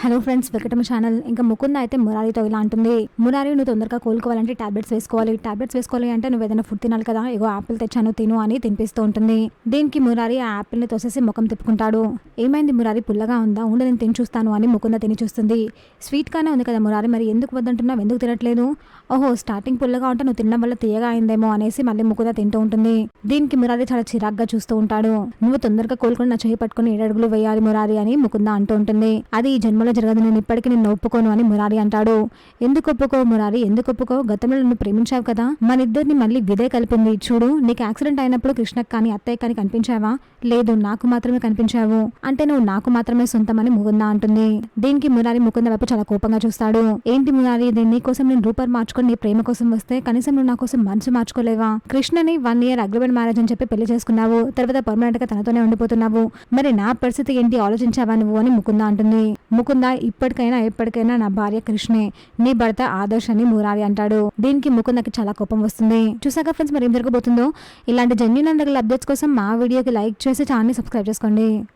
Hello friends, welcome to channel. ఇంకా ముకుంద అయితే మురారితో ఇలా అంటుంది, మురారి నువ్వు తొందరగా కోలుకోవాలంటే టాబ్లెట్స్ వేసుకోవాలి అంటే నువ్వు ఏదైనా ఫుడ్ తినాలి కదా, ఇగో ఆపిల్ తెచ్చాను తిను అని తినిపిస్తూ ఉంటుంది. దీనికి మురారి ఆ ఆపిల్ని తోసేసి ముఖం తిప్పుకుంటాడు. ఏమైంది మురారి, పుల్లగా ఉందా? ఉండి నేను తిని చూస్తాను అని ముకుంద తిని చూస్తుంది. స్వీట్గానే ఉంది కదా మురారి, మరి ఎందుకు వద్దంటున్నావు, ఎందుకు తినట్లేదు? ఓహో, స్టార్టింగ్ పుల్లగా ఉంటే నువ్వు తినడం వల్ల తీయగా అయిందేమో అనేసి మళ్ళీ ముకుంద తింటూ ఉంటుంది. దీనికి మురారి చాలా చిరాగ్గా చూస్తూ ఉంటాడు. నువ్వు తొందరగా కోలుకొని నా చేయి పట్టుకుని 7 అడుగులు వేయాలి మురారి అని ముకుంద అంటూ ఉంటుంది. అది ఈ జన్మలో జరగదు, నేను ఇప్పటికీ నిన్ను ఒప్పుకోను అని మురారి అంటాడు. ఎందుకు ఒప్పుకో మురారి, ఎందుకు ఒప్పుకో? గతంలో నన్ను ప్రేమించావు కదా, మన ఇద్దరిని మళ్ళీ విదే కలిపింది. చూడు, నీకు యాక్సిడెంట్ అయినప్పుడు కృష్ణకు కానీ అత్తయ్య కానీ కనిపించావా? లేదు, నాకు మాత్రమే కనిపించావు. అంటే నువ్వు నాకు మాత్రమే సొంతమని ముకుంద అంటుంది. దీనికి మురారి ముకుంద వైపు చాలా కోపంగా చూస్తాడు. ఏంటి మురారి, నీకోసం నేను రూపర్ మార్చుకొని నీ ప్రేమ కోసం వస్తే కనీసం నువ్వు నా కోసం మనసు మార్చుకోలేవా? కృష్ణని 1 year అగ్రిమెంట్ మ్యారేజ్ అని చెప్పి పెళ్లి చేసుకున్నావు, తర్వాత పర్మనెంట్ గా తనతోనే ఉండిపోతున్నావు. మరి నా పరిస్థితి ఏంటి ఆలోచించావా నువ్వు అని ముకుంద అంటుంది. ముకుంద, ఇప్పటికైనా ఎప్పటికైనా నా భార్య కృష్ణే, నీ భర్త ఆదర్శ్ అని మురారి అంటాడు. దీనికి ముకుందకి చాలా కోపం వస్తుంది. చూసాక ఫ్రెండ్స్, మరి ఏం జరగబోతుందో. ఇలాంటి జెన్యూన్ అండ్ అప్డేట్స్ కోసం మా వీడియోకి లైక్ చేసి ఛానల్ ని సబ్స్క్రైబ్ చేసుకోండి.